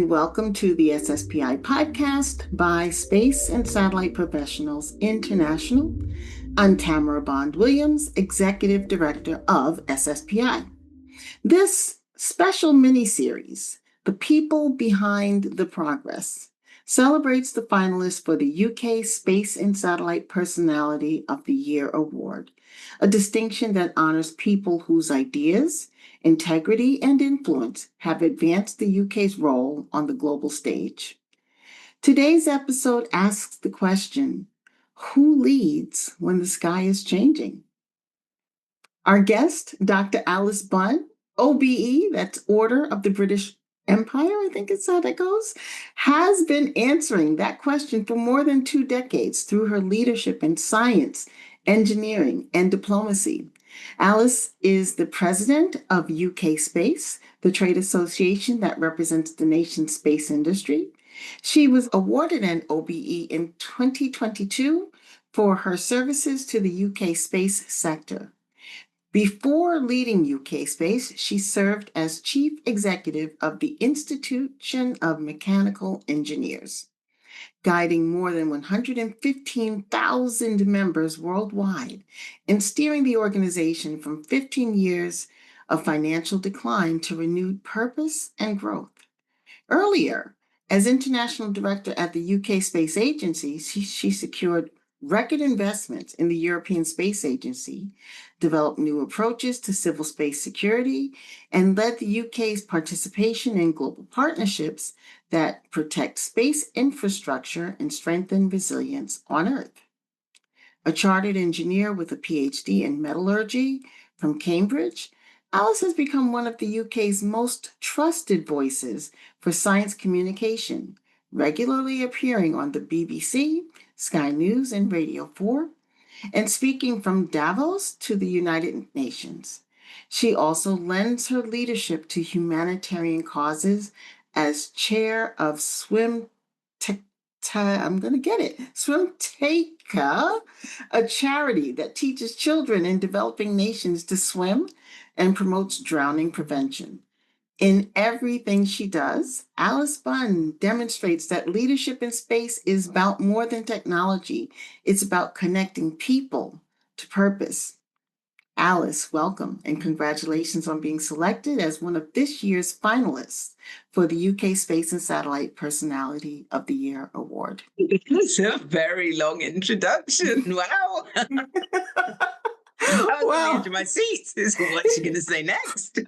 and welcome to the SSPI podcast by Space and Satellite Professionals International. I'm Tamara Bond-Williams, Executive Director of SSPI. This special mini-series, The People Behind the Progress, celebrates the finalists for the UK Space and Satellite Personality of the Year Award, a distinction that honors people whose ideas, integrity, and influence have advanced the UK's role on the global stage. Today's episode asks the question, who leads when the sky is changing? Our guest, Dr. Alice Bunn, OBE, that's Order of the British Empire, I think it's how that goes, has been answering that question for more than 2 decades through her leadership in science, engineering, and diplomacy. Alice is the president of UKspace, the trade association that represents the nation's space industry. She was awarded an OBE in 2022 for her services to the UK space sector. Before leading UKspace, she served as chief executive of the Institution of Mechanical Engineers, guiding more than 115,000 members worldwide and steering the organization from 15 years of financial decline to renewed purpose and growth. Earlier, as international director at the UK Space Agency, she secured record investments in the European Space Agency, developed new approaches to civil space security, and led the UK's participation in global partnerships that protect space infrastructure and strengthen resilience on Earth. A chartered engineer with a PhD in metallurgy from Cambridge, Alice has become one of the UK's most trusted voices for science communication, regularly appearing on the BBC, Sky News, and Radio 4, and speaking from Davos to the United Nations. She also lends her leadership to humanitarian causes as chair of Swimteka, a charity that teaches children in developing nations to swim and promotes drowning prevention. In everything she does, Alice Bunn demonstrates that leadership in space is about more than technology. It's about connecting people to purpose. Alice, welcome and congratulations on being selected as one of this year's finalists for the UK Space and Satellite Personality of the Year Award. It's a very long introduction. Wow. I was on the edge of my seat. What's she going to say next?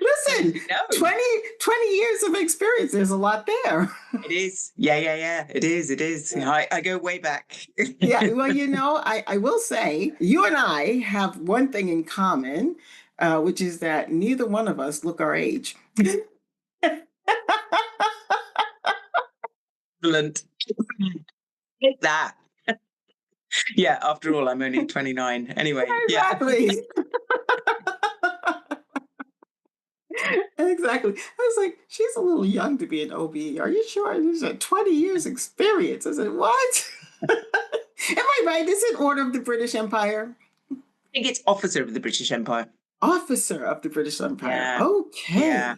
Listen, 20 years of experience. There's a lot there. It is. Yeah. It is. I go way back. Yeah. Well, I will say you and I have one thing in common, which is that neither one of us look our age. Excellent. Take that. Yeah, after all, I'm only 29. Anyway, exactly. Yeah. Exactly. I was like, she's a little young to be an OB. Are you sure? There's 20 years experience. I said, what? Am I right? Is it Order of the British Empire? I think it's Officer of the British Empire. Officer of the British Empire. Yeah. Okay. Yeah.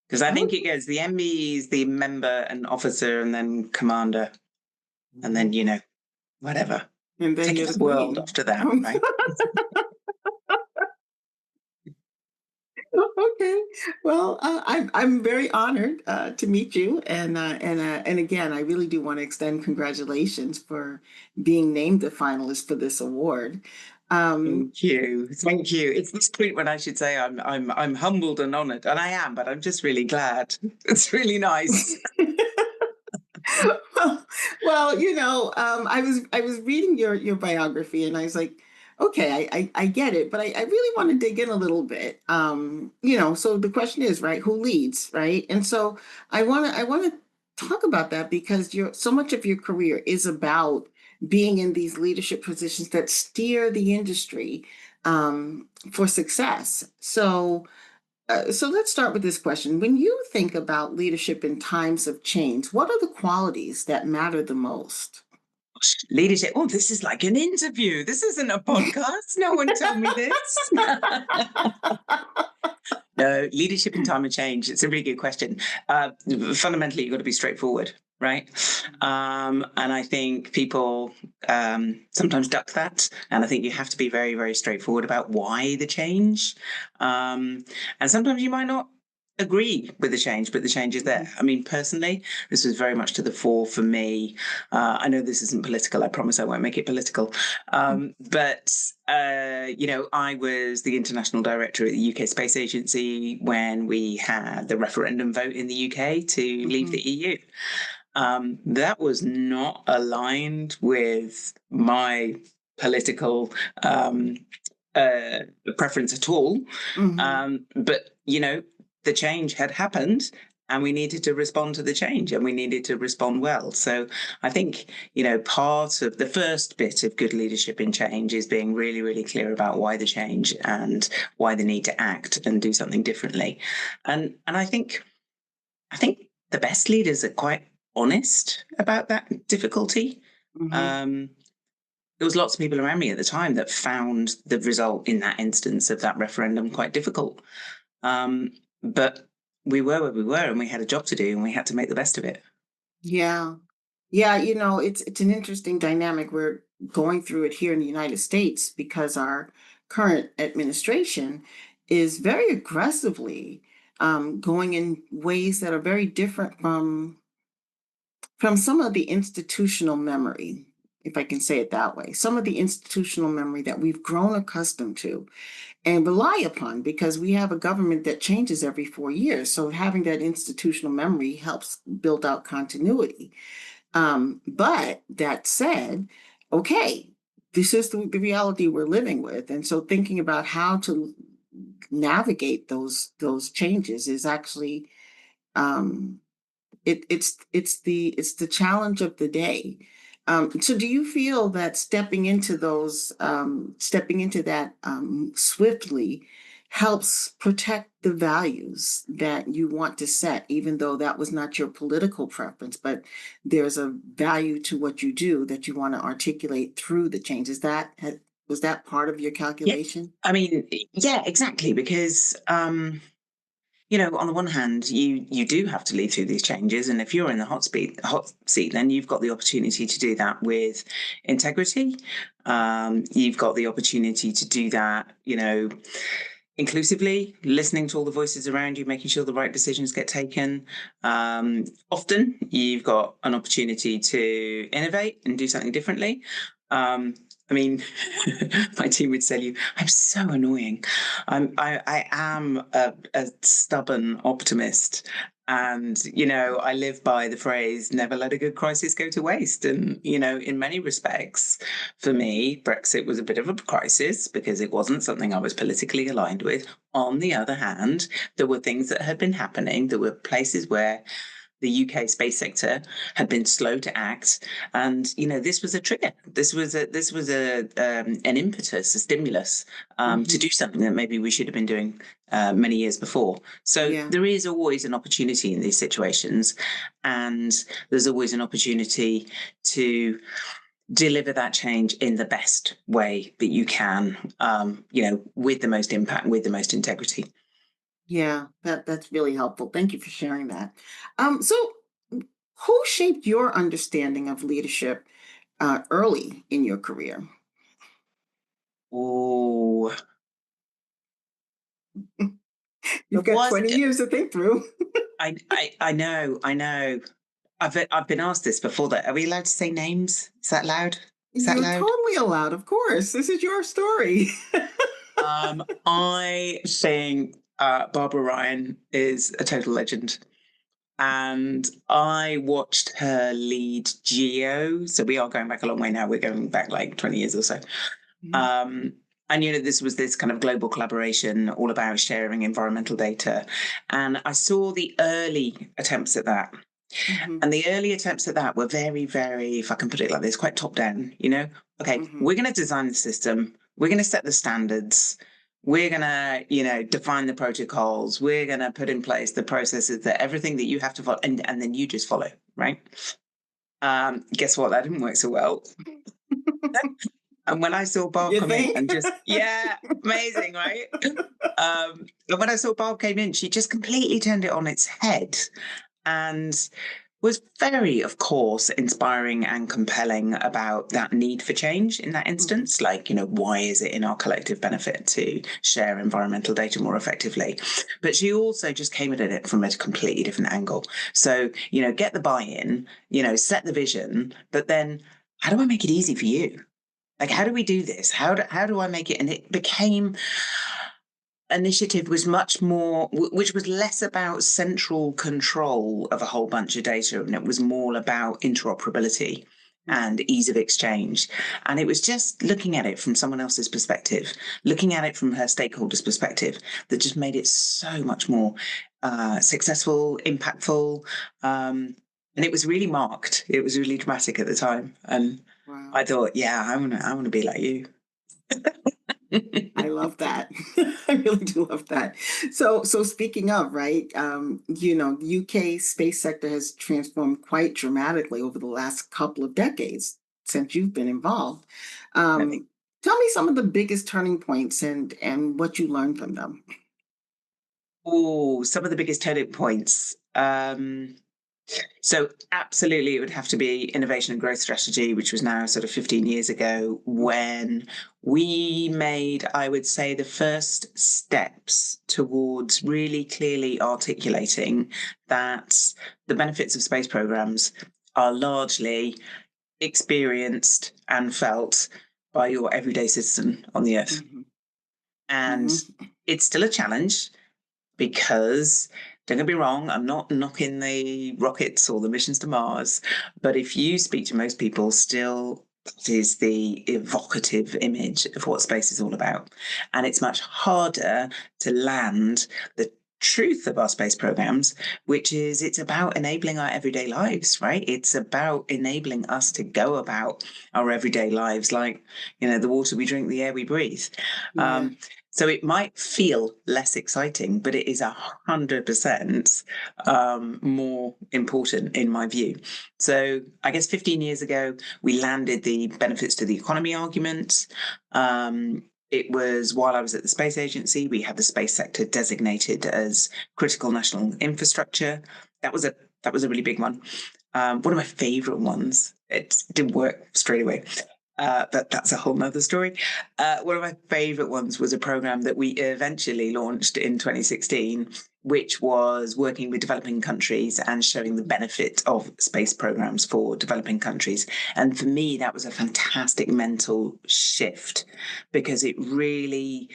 Because I think it goes, the ME is the member and officer and then commander. And then, whatever. And then take the world after that, right? Okay. Well, I'm very honored to meet you, and again, I really do want to extend congratulations for being named a finalist for this award. Thank you. It's this point when I should say I'm humbled and honored, and I am, but I'm just really glad. It's really nice. Well, I was reading your biography, and I was like, okay, I get it, but I really want to dig in a little bit. So the question is, right, who leads, right? And so I want to talk about that because so much of your career is about being in these leadership positions that steer the industry for success. So let's start with this question. When you think about leadership in times of change, what are the qualities that matter the most? Leadership. Oh, this is like an interview. This isn't a podcast. No one told me this. No, leadership in time of change. It's a really good question. Fundamentally, you've got to be straightforward, right? And I think people sometimes duck that. And I think you have to be very, very straightforward about why the change. And sometimes you might not agree with the change, but the change is there. I mean, personally, this was very much to the fore for me. I know this isn't political. I promise I won't make it political. But I was the international director at the UKspace Agency when we had the referendum vote in the UK to leave the EU. That was not aligned with my political preference at all. But the change had happened, and we needed to respond to the change, and we needed to respond well. So I think, part of the first bit of good leadership in change is being really, really clear about why the change and why the need to act and do something differently. And I think the best leaders are quite honest about that difficulty. There was lots of people around me at the time that found the result in that instance of that referendum quite difficult. But we were where we were, and we had a job to do, and we had to make the best of it. Yeah. It's an interesting dynamic. We're going through it here in the United States because our current administration is very aggressively going in ways that are very different from some of the institutional memory, if I can say it that way, some of the institutional memory that we've grown accustomed to and rely upon, because we have a government that changes every 4 years. So having that institutional memory helps build out continuity. But that said, okay, this is the reality we're living with. And so thinking about how to navigate those changes is actually it's the challenge of the day. So do you feel that stepping into that swiftly helps protect the values that you want to set, even though that was not your political preference, but there's a value to what you do that you want to articulate through the change? Was that part of your calculation? Yeah. I mean, yeah, exactly. Because on the one hand, you do have to lead through these changes, and if you're in the hot seat, then you've got the opportunity to do that with integrity. You've got the opportunity to do that, inclusively, listening to all the voices around you, making sure the right decisions get taken. Often, you've got an opportunity to innovate and do something differently. I mean, my team would tell you, I'm so annoying. I am a stubborn optimist. And, I live by the phrase, never let a good crisis go to waste. And, in many respects, for me, Brexit was a bit of a crisis because it wasn't something I was politically aligned with. On the other hand, there were things that had been happening. There were places where the UK space sector had been slow to act, and this was a trigger. This was an impetus, a stimulus to do something that maybe we should have been doing many years before. So there is always an opportunity in these situations, and there's always an opportunity to deliver that change in the best way that you can, with the most impact, with the most integrity. Yeah, that's really helpful. Thank you for sharing that. So who shaped your understanding of leadership early in your career? Oh, You've got 20 years to think through. I know. I've been asked this before. That are we allowed to say names? Is that loud? You're totally allowed, of course. This is your story. I think Barbara Ryan is a total legend. And I watched her lead Geo. So we are going back a long way now. We're going back like 20 years or so. And, this was this kind of global collaboration all about sharing environmental data. And I saw the early attempts at that. And the early attempts at that were very, very, if I can put it like this, quite top down, Okay, we're going to design the system. We're going to set the standards. We're going to, define the protocols. We're going to put in place the processes, that everything that you have to follow, and then you just follow, right? Guess what? That didn't work so well. And when I saw Barb You come in think? and just, yeah, amazing, right? And when I saw Barb came in, she just completely turned it on its head and was very, of course, inspiring and compelling about that need for change in that instance. Like, why is it in our collective benefit to share environmental data more effectively? But she also just came at it from a completely different angle. So, get the buy-in, set the vision, but then how do I make it easy for you? Like, how do we do this? How do I make it? And it became initiative was much more, which was less about central control of a whole bunch of data, and it was more about interoperability and ease of exchange. And it was just looking at it from someone else's perspective, looking at it from her stakeholders' perspective, that just made it so much more successful, impactful. And it was really marked. It was really dramatic at the time. And Wow. I thought, yeah, I want to be like you. I love that. I really do love that. So speaking of, right, UK space sector has transformed quite dramatically over the last couple of decades since you've been involved. Tell me some of the biggest turning points and what you learned from them. Oh, some of the biggest turning points. So absolutely, it would have to be innovation and growth strategy, which was now sort of 15 years ago, when we made, I would say, the first steps towards really clearly articulating that the benefits of space programs are largely experienced and felt by your everyday citizen on the Earth. And it's still a challenge, because don't get me wrong, I'm not knocking the rockets or the missions to Mars, but if you speak to most people, still that is the evocative image of what space is all about. And it's much harder to land the truth of our space programs, which is it's about enabling our everyday lives, right? It's about enabling us to go about our everyday lives like, the water we drink, the air we breathe. Yeah. So it might feel less exciting, but it is 100% more important in my view. So I guess 15 years ago, we landed the benefits to the economy argument. It was while I was at the space agency, we had the space sector designated as critical national infrastructure. That was a really big one. One of my favorite ones. It didn't work straight away. But that's a whole nother story. One of my favorite ones was a program that we eventually launched in 2016, which was working with developing countries and showing the benefit of space programs for developing countries. And for me, that was a fantastic mental shift, because it really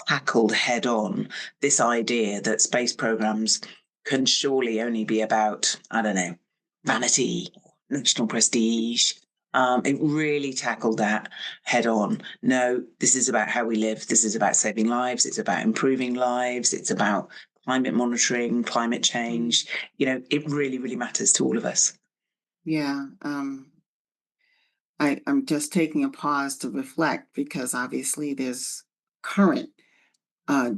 tackled head on this idea that space programs can surely only be about, I don't know, vanity, national prestige. It really tackled that head on. No, this is about how we live. This is about saving lives. It's about improving lives. It's about climate monitoring, climate change. It really, really matters to all of us. Yeah. I'm just taking a pause to reflect, because obviously there's current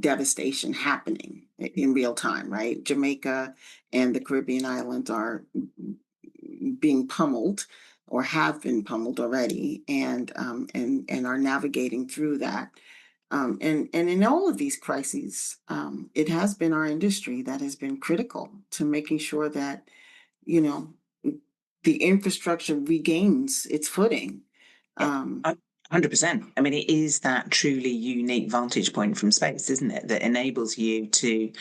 devastation happening in real time, right? Jamaica and the Caribbean islands are being pummeled, or have been pummeled already, and are navigating through that. And in all of these crises, it has been our industry that has been critical to making sure that, you know, the infrastructure regains its footing. 100%. I mean, it is that truly unique vantage point from space, isn't it, that enables you to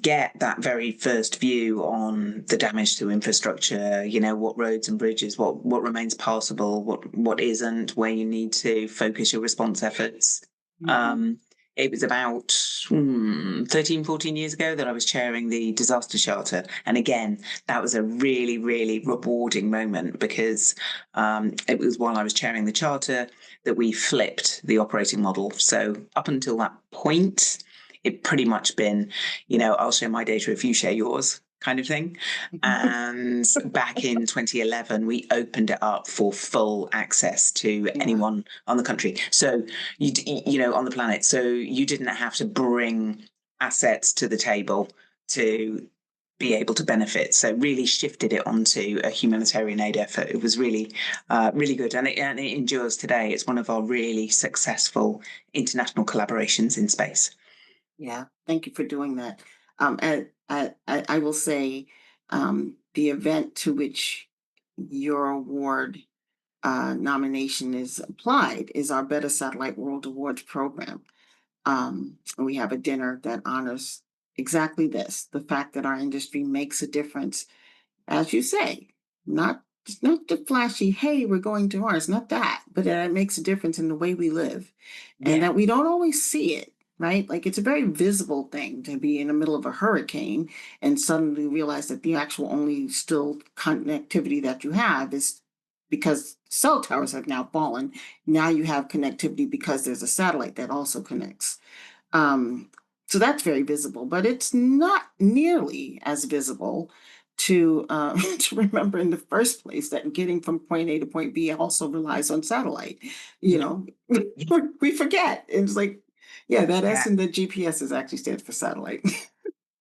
get that very first view on the damage to infrastructure, what roads and bridges, what remains passable, what isn't, where you need to focus your response efforts. It was about 13, 14 years ago that I was chairing the disaster charter. And again, that was a really, really rewarding moment, because it was while I was chairing the charter that we flipped the operating model. So up until that point, it pretty much been, I'll share my data if you share yours kind of thing. And back in 2011, we opened it up for full access to anyone on the country. So, on the planet. So you didn't have to bring assets to the table to be able to benefit. So really shifted it onto a humanitarian aid effort. It was really, really good. And it endures today. It's one of our really successful international collaborations in space. Yeah, thank you for doing that. I will say the event to which your award nomination is applied is our Better Satellite World Awards program. We have a dinner that honors exactly this, the fact that our industry makes a difference, as you say, not the flashy, hey, we're going to Mars, not that, but that it makes a difference in the way we live, and that we don't always see it, right? Like it's a very visible thing to be in the middle of a hurricane and suddenly realize that the actual only still connectivity that you have is because cell towers have now fallen. Now you have connectivity because there's a satellite that also connects. So that's very visible, but it's not nearly as visible to to remember in the first place that getting from point A to point B also relies on satellite. You know, we forget. It's like, yeah, that S in the GPS is actually stands for satellite.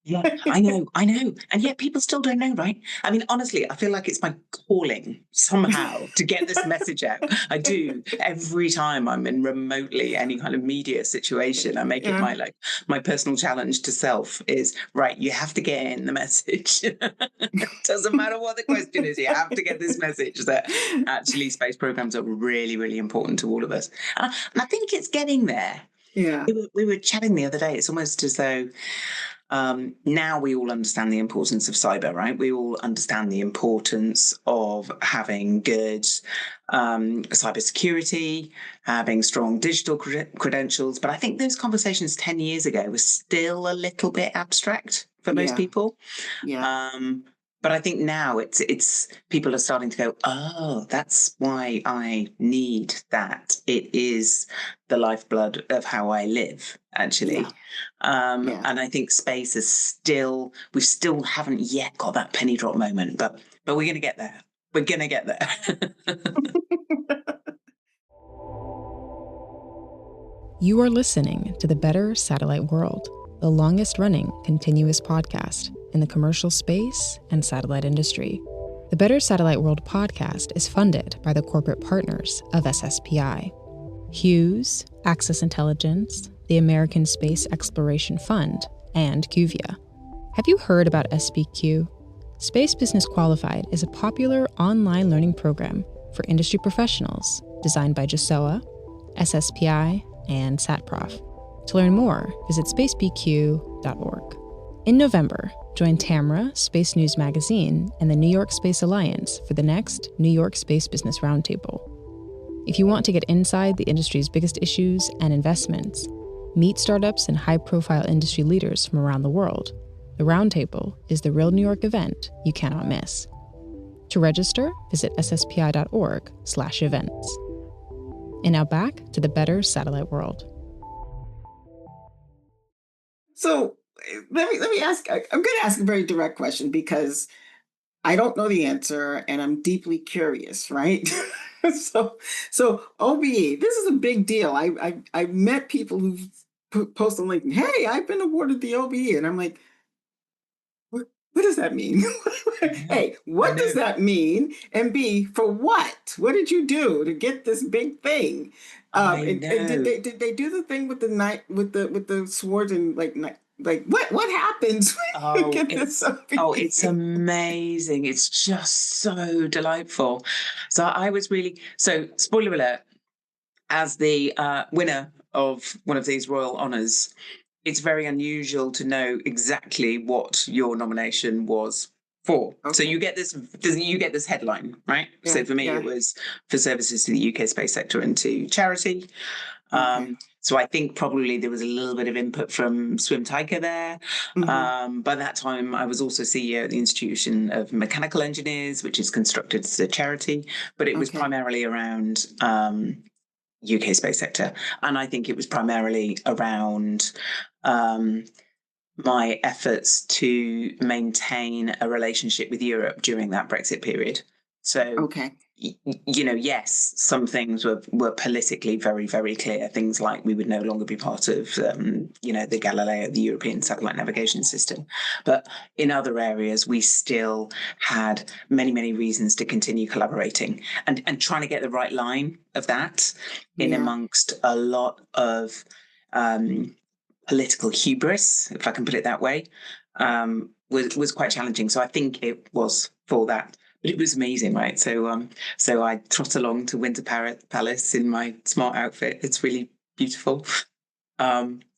Yeah, I know. And yet people still don't know, right? I mean, honestly, I feel like it's my calling somehow to get this message out. I do. Every time I'm in remotely any kind of media situation, I make it my personal challenge to self is, right, you have to get in the message. Doesn't matter what the question is, you have to get this message that actually space programs are really, really important to all of us. And I think it's getting there. Yeah. We were chatting the other day. It's almost as though now we all understand the importance of cyber, right? We all understand the importance of having good cybersecurity, having strong digital credentials. But I think those conversations 10 years ago were still a little bit abstract for most people. Yeah. But I think now it's people are starting to go, oh, that's why I need that. It is the lifeblood of how I live, actually. And I think space is we still haven't yet got that penny drop moment, but we're going to get there. We're going to get there. You are listening to the Better Satellite World, the longest running continuous podcast in the commercial space and satellite industry. The Better Satellite World podcast is funded by the corporate partners of SSPI, Hughes, Access Intelligence, the American Space Exploration Fund, and Qvia. Have you heard about SBQ? Space Business Qualified is a popular online learning program for industry professionals designed by JSOA, SSPI, and SatProf. To learn more, visit spacebq.org. In November, join Tamara, Space News Magazine, and the New York Space Alliance for the next New York Space Business Roundtable. If you want to get inside the industry's biggest issues and investments, meet startups and high-profile industry leaders from around the world, the Roundtable is the real New York event you cannot miss. To register, visit sspi.org/events. And now back to the Better Satellite World. So let me ask. I'm going to ask a very direct question because I don't know the answer and I'm deeply curious, right? so OBE, this is a big deal. I met people who post on LinkedIn, hey, I've been awarded the OBE, and I'm like, what does that mean? A, what does that mean? And B, for what? What did you do to get this big thing? And did they do the thing with the night with the swords and like what happens when you get this? It's amazing. It's just so delightful. So I was really spoiler alert, as the winner of one of these royal honours, it's very unusual to know exactly what your nomination was for. Okay. So you get this headline, right? Yeah, so for me, it was for services to the UK space sector and to charity. Okay. So I think probably there was a little bit of input from Swim Tiger there. Mm-hmm. By that time, I was also CEO at the Institution of Mechanical Engineers, which is constructed as a charity, but it was primarily around UK space sector. And I think it was primarily around my efforts to maintain a relationship with Europe during that Brexit period. So yes, some things were politically very, very clear. Things like we would no longer be part of, the Galileo, the European Satellite Navigation System. But in other areas, we still had many, many reasons to continue collaborating and trying to get the right line of that in amongst a lot of political hubris, if I can put it that way, was quite challenging. So I think it was for that. But it was amazing, right? So I trot along to Winter Palace in my smart outfit. It's really beautiful.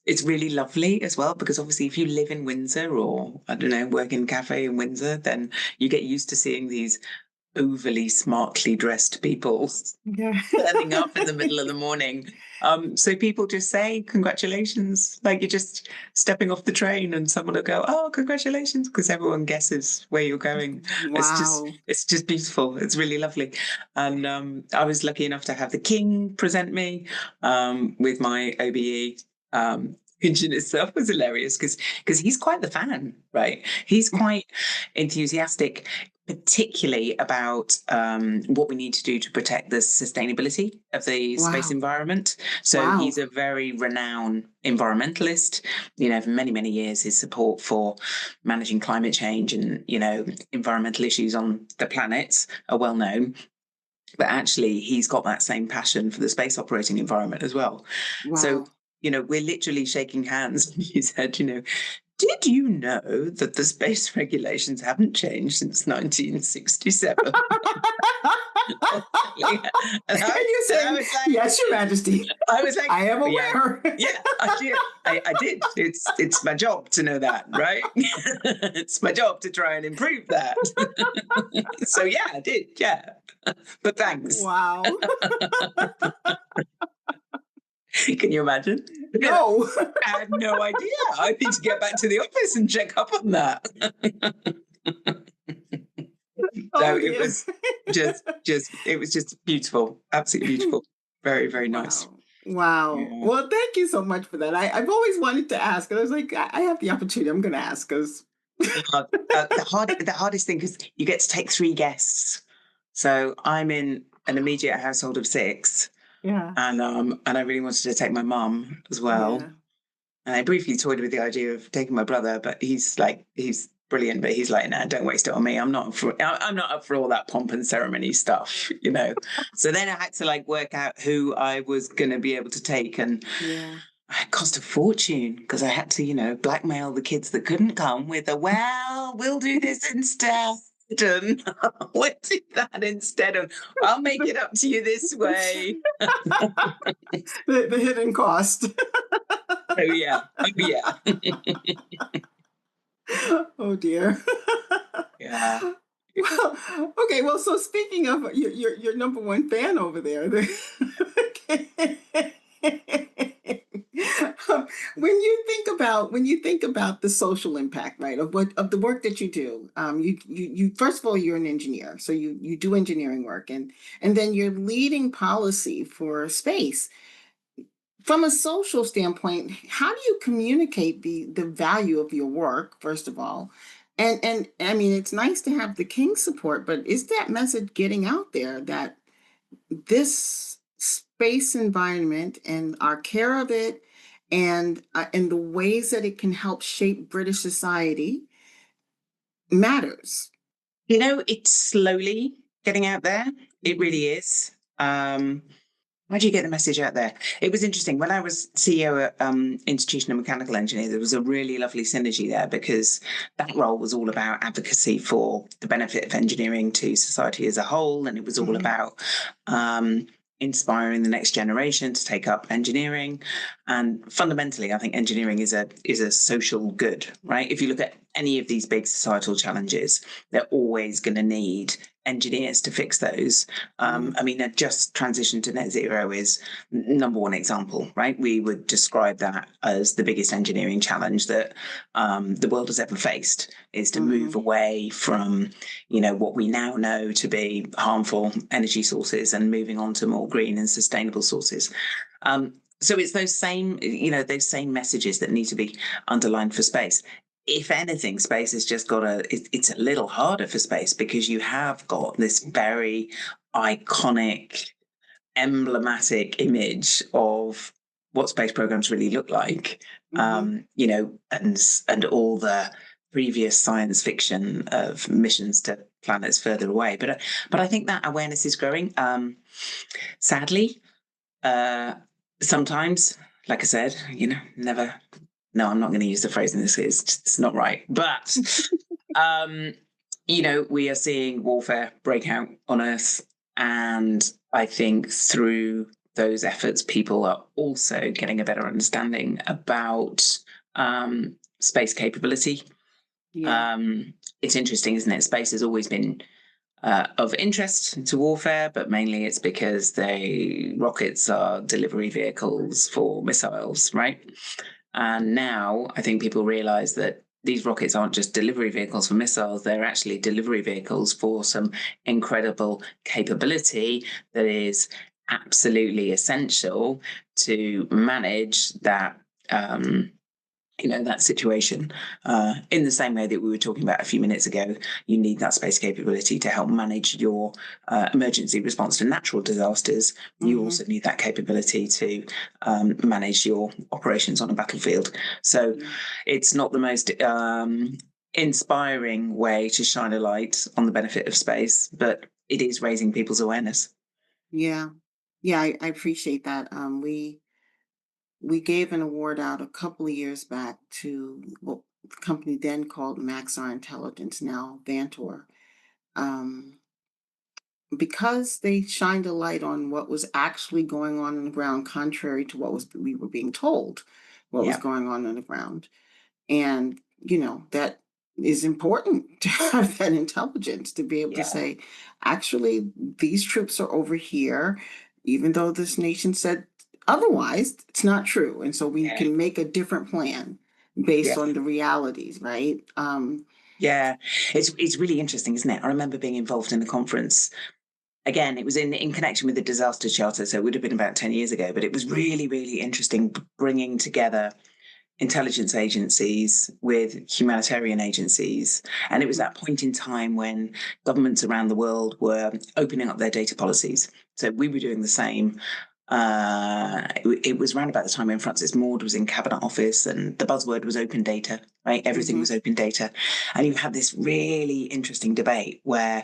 It's really lovely as well, because obviously if you live in Windsor or, I don't know, work in a cafe in Windsor, then you get used to seeing these overly smartly dressed people turning up in the middle of the morning. So people just say, congratulations, like you're just stepping off the train and someone will go, oh, congratulations, because everyone guesses where you're going. Wow. It's just beautiful. It's really lovely. And I was lucky enough to have the King present me with my OBE. Which in itself was hilarious because he's quite the fan, right? He's quite enthusiastic, particularly about what we need to do to protect the sustainability of the space environment. So he's a very renowned environmentalist. For many, many years, his support for managing climate change and, environmental issues on the planet are well known. But actually, he's got that same passion for the space operating environment as well. Wow. So, we're literally shaking hands. He said, did you know that the space regulations haven't changed since 1967? And you said, like, yes, Your Majesty. I was like, I am aware. Yeah, I did. It's my job to know that, right? It's my job to try and improve that. So yeah, I did. Yeah, but thanks. Wow. Can you imagine? No. I had no idea. I need to get back to the office and check up on that. So it was just beautiful. Absolutely beautiful. Very, very nice. Wow. Yeah. Well, thank you so much for that. I've always wanted to ask. I was like, I have the opportunity. I'm going to ask because the hardest thing is you get to take 3 guests. So I'm in an immediate household of 6. Yeah. And I really wanted to take my mum as well. Yeah. And I briefly toyed with the idea of taking my brother, but he's brilliant, but he's like, nah, don't waste it on me. I'm not up for all that pomp and ceremony stuff, So then I had to work out who I was going to be able to take, and it cost a fortune because I had to, blackmail the kids that couldn't come with we'll do this instead. And we'll do that instead of, I'll make it up to you this way. the hidden cost. Oh yeah. Oh dear. Yeah. Well, okay. Well, so speaking of your number one fan over there, when you think about the social impact, right, of the work that you do, you first of all, you're an engineer, so you do engineering work, and then you're leading policy for space. From a social standpoint, how do you communicate the value of your work, first of all? And I mean, it's nice to have the King's support, but is that message getting out there that this space environment and our care of it and the ways that it can help shape British society matters? It's slowly getting out there. It really is. How do you get the message out there? It was interesting. When I was CEO at Institution of Mechanical Engineers, there was a really lovely synergy there because that role was all about advocacy for the benefit of engineering to society as a whole. And it was all about inspiring the next generation to take up engineering. And fundamentally, I think engineering is a social good, right? If you look at any of these big societal challenges, they're always going to need engineers to fix those. I mean, a just transition to net zero is number one example, right? We would describe that as the biggest engineering challenge that the world has ever faced, is to move away from, what we now know to be harmful energy sources and moving on to more green and sustainable sources. So it's those same messages that need to be underlined for space. if anything, space has just got it's a little harder for space because you have got this very iconic, emblematic image of what space programs really look like, you know, and all the previous science fiction of missions to planets further away. But I think that awareness is growing. Sadly, sometimes, like I said, you know, never. No, I'm not going to use the phrase in this case. It's not right. But, you know, we are seeing warfare break out on Earth. And I think through those efforts, people are also getting a better understanding about space capability. Yeah. It's interesting, isn't it? Space has always been of interest to warfare, but mainly it's because rockets are delivery vehicles for missiles, right? And now I think people realize that these rockets aren't just delivery vehicles for missiles, they're actually delivery vehicles for some incredible capability that is absolutely essential to manage that. You know, that situation. In the same way that we were talking about a few minutes ago, you need that space capability to help manage your emergency response to natural disasters. You also need that capability to manage your operations on a battlefield. So it's not the most inspiring way to shine a light on the benefit of space, but it is raising people's awareness. Yeah. Yeah, I appreciate that. We gave an award out a couple of years back to what the company then called Maxar Intelligence, now Vantor, because they shined a light on what was actually going on the ground, contrary to what we were being told what was going on the ground. And, you know, that is important to have that intelligence to be able to say, actually, these troops are over here, even though this nation said otherwise, it's not true. And so we can make a different plan based on the realities, right? Yeah, it's really interesting, isn't it? I remember being involved in a conference. Again, it was in connection with the disaster charter, so it would have been about 10 years ago, but it was really, really interesting bringing together intelligence agencies with humanitarian agencies. And it was that point in time when governments around the world were opening up their data policies. So we were doing the same. It was around about the time when Francis Maud was in Cabinet Office and the buzzword was open data, right? Everything was open data. And you had this really interesting debate where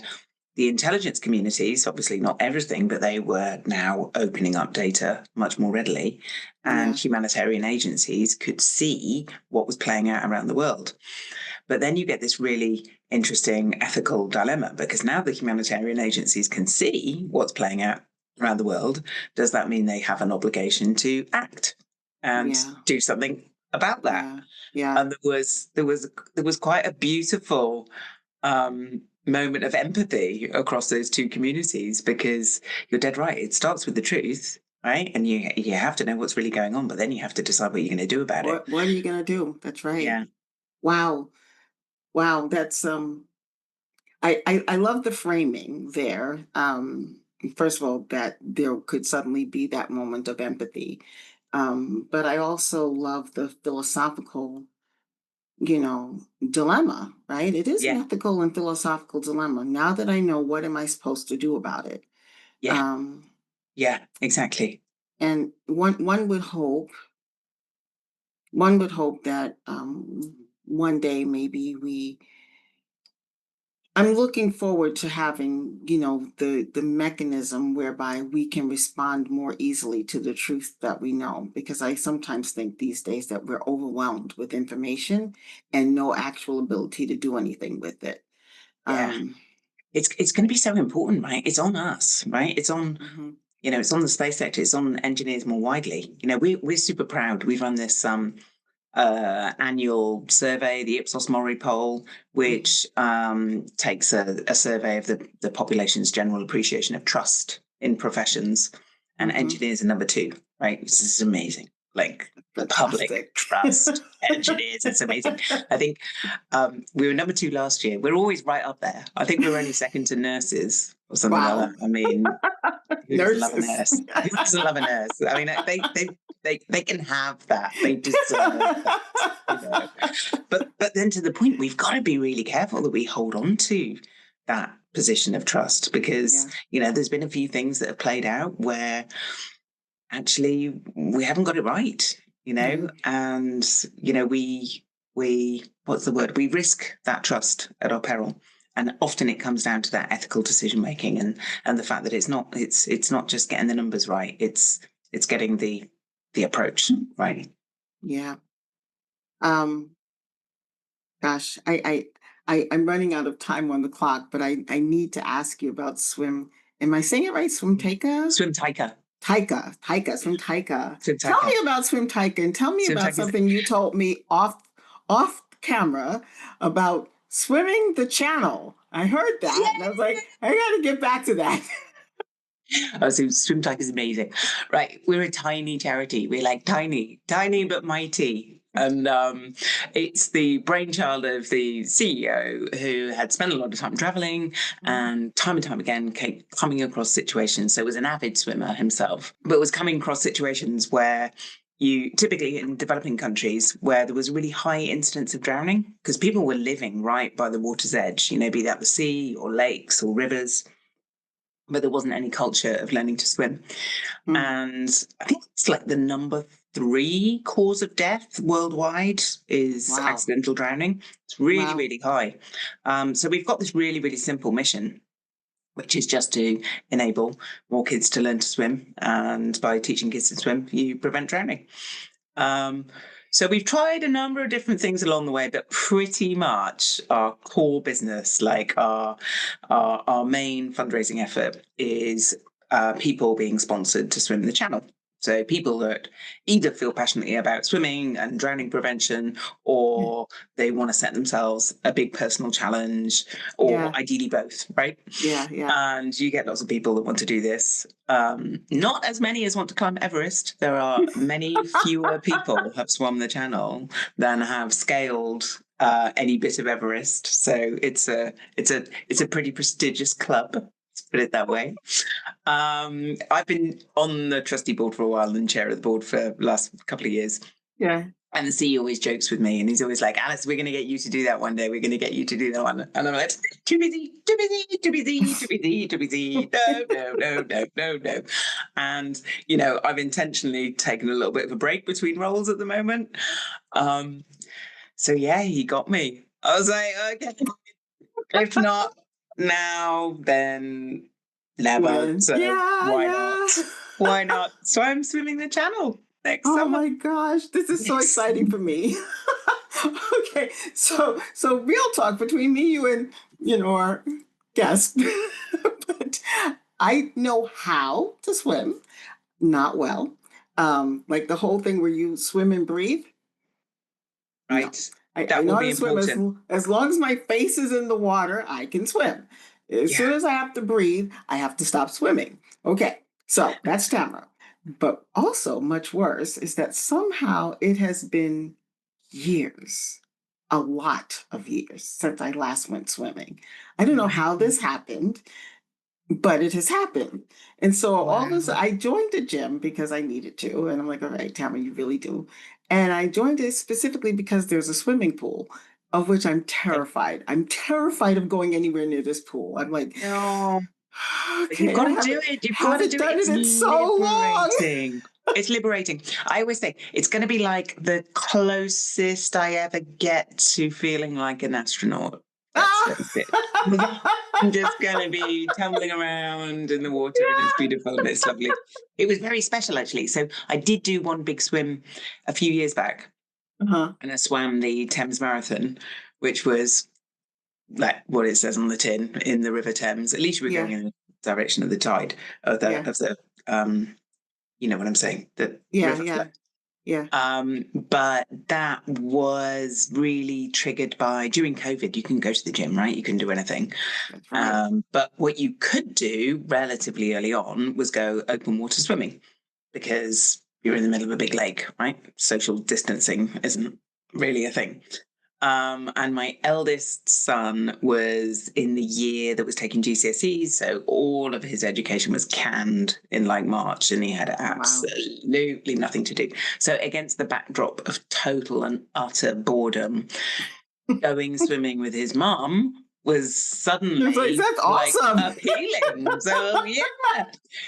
the intelligence communities, obviously not everything, but they were now opening up data much more readily. And humanitarian agencies could see what was playing out around the world. But then you get this really interesting ethical dilemma, because now the humanitarian agencies can see what's playing out around the world. Does that mean they have an obligation to act and do something about that? And there was quite a beautiful moment of empathy across those two communities, because you're dead right. It starts with the truth, right? And you have to know what's really going on, but then you have to decide what you're going to do about it. What are you going to do? That's right. Yeah. Wow. That's I love the framing there. First of all, that there could suddenly be that moment of empathy. But I also love the philosophical, you know, dilemma, right? It is an ethical and philosophical dilemma. Now that I know, what am I supposed to do about it? Yeah, exactly. And one would hope that one day maybe I'm looking forward to having, you know, the mechanism whereby we can respond more easily to the truth that we know, because I sometimes think these days that we're overwhelmed with information and no actual ability to do anything with it. It's going to be so important, right? It's on us, right? It's on, you know, it's on the space sector. It's on engineers more widely. You know, we're super proud. We've run this annual survey, the Ipsos Mori poll, which takes a survey of the population's general appreciation of trust in professions, and engineers are number 2, right? This is amazing. Like the public trust engineers, it's amazing. I think we were number 2 last year. We're always right up there. I think we're only second to nurses or something like that. I mean, who doesn't love a nurse? Who doesn't love a nurse? I mean, They can have that. They deserve that. You know? But then to the point, we've got to be really careful that we hold on to that position of trust, because there's been a few things that have played out where actually we haven't got it right. And we what's the word? We risk that trust at our peril. And often it comes down to that ethical decision making and the fact that it's not just getting the numbers right. It's getting the approach right. Yeah. Gosh, I'm running out of time on the clock, but I need to ask you about swim. Am I saying it right? Swim Taika? Swim Taika. Swim Taika. Tell me about Swim Taika, and tell me about something you told me off camera about swimming the channel. I heard that. Yay! And I was like, I got to get back to that. Oh, so Swim Taika is amazing. Right. We're a tiny charity. We're like tiny but mighty. And it's the brainchild of the CEO, who had spent a lot of time traveling and time again coming across situations. So was an avid swimmer himself, but was coming across situations where you typically in developing countries where there was a really high incidence of drowning because people were living right by the water's edge, be that the sea or lakes or rivers. But there wasn't any culture of learning to swim. And I think it's like the number 3 cause of death worldwide is accidental drowning. It's really, really high. So we've got this really, really simple mission, which is just to enable more kids to learn to swim. And by teaching kids to swim, you prevent drowning. So we've tried a number of different things along the way, but pretty much our core business, like our main fundraising effort, is people being sponsored to swim the channel. So people that either feel passionately about swimming and drowning prevention, or they want to set themselves a big personal challenge, or ideally both, right? Yeah. And you get lots of people that want to do this. Not as many as want to climb Everest. There are many fewer people have swum the channel than have scaled any bit of Everest. So it's a pretty prestigious club. Put it that way. I've been on the trustee board for a while and chair of the board for the last couple of years. Yeah. And the CEO always jokes with me and he's always like, Alice, we're going to get you to do that one day. We're going to get you to do that one. And I'm like, too busy. No. And, I've intentionally taken a little bit of a break between roles at the moment. So yeah, he got me. I was like, okay, if not now, then never. So why not? So I'm swimming the channel next summer. Oh my gosh, this is so exciting for me. Okay, so real talk between me, you, and our guest. But I know how to swim, not well. Like the whole thing where you swim and breathe. Right. No. I know how to swim as long as my face is in the water, I can swim. As soon as I have to breathe, I have to stop swimming. Okay, so that's Tamara. But also much worse is that somehow it has been years, a lot of years since I last went swimming. I don't know how this happened, but it has happened. And so all this, I joined a gym because I needed to. And I'm like, all right, Tamara, you really do. And I joined it specifically because there's a swimming pool, of which I'm terrified. I'm terrified of going anywhere near this pool. I'm like, no. Okay, you've got to do it. You've got to do it. It's so liberating. It's liberating. I always say it's going to be like the closest I ever get to feeling like an astronaut. That's it. I'm just going to be tumbling around in the water and it's beautiful and it's lovely. It was very special, actually. So I did do one big swim a few years back. And I swam the Thames Marathon, which was like what it says on the tin, in the River Thames. At least we're going in the direction of the tide, of the you know what I'm saying? The river flow. But that was really triggered by, during COVID, you can go to the gym, right? You can do anything. Right. But what you could do relatively early on was go open water swimming, because you're in the middle of a big lake, right? Social distancing isn't really a thing. And my eldest son was in the year that was taking GCSEs, so all of his education was canned in like March, and he had absolutely nothing to do. So against the backdrop of total and utter boredom, going swimming with his mum was suddenly that's awesome. appealing. So yeah,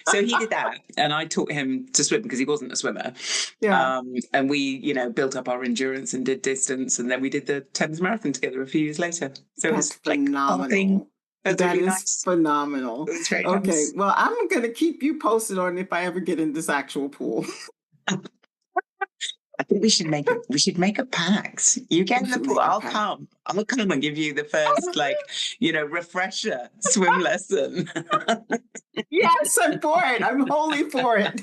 so he did that, and I taught him to swim because he wasn't a swimmer. Yeah. And we, built up our endurance and did distance, and then we did the Thames Marathon together a few years later. So That's it's phenomenal. That's That really is nice. phenomenal. It was very Okay, nice. well, I'm going to keep you posted on if I ever get in this actual pool. I think we should make a pact. You get in the pool, I'll come and give you the first refresher swim lesson. Yes, I'm for it. I'm wholly for it.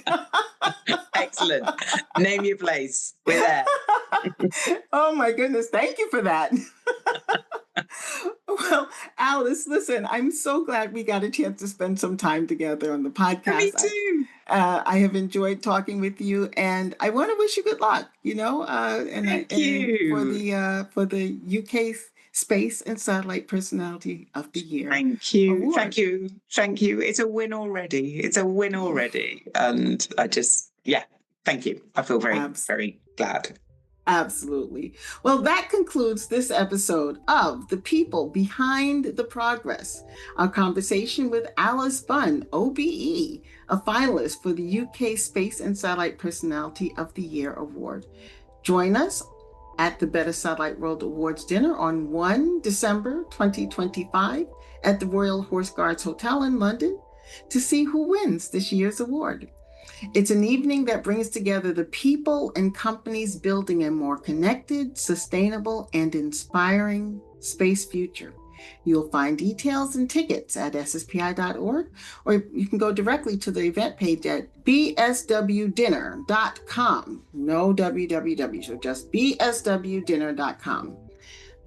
Excellent. Name your place. We're there. Oh my goodness. Thank you for that. Well, Alice, listen, I'm so glad we got a chance to spend some time together on the podcast. Me too. I have enjoyed talking with you, and I want to wish you good luck. Thank you for the UK Space and Satellite Personality of the Year. Thank you, award. thank you. It's a win already. And I just, thank you. I feel very, very glad. Absolutely. Well, that concludes this episode of The People Behind the Progress, our conversation with Alice Bunn, OBE, a finalist for the UK Space and Satellite Personality of the Year Award. Join us at the Better Satellite World Awards dinner on 1 December 2025 at the Royal Horse Guards Hotel in London to see who wins this year's award. It's an evening that brings together the people and companies building a more connected, sustainable, and inspiring space future. You'll find details and tickets at sspi.org, or you can go directly to the event page at bswdinner.com. No www, so just bswdinner.com.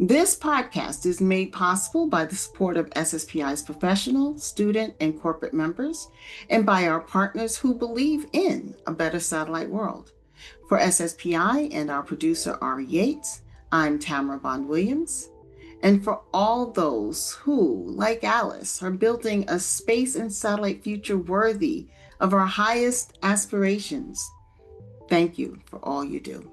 This podcast is made possible by the support of SSPI's professional, student, and corporate members, and by our partners who believe in a better satellite world. For SSPI and our producer, Ari Yates, I'm Tamara Bond-Williams. And for all those who, like Alice, are building a space and satellite future worthy of our highest aspirations, thank you for all you do.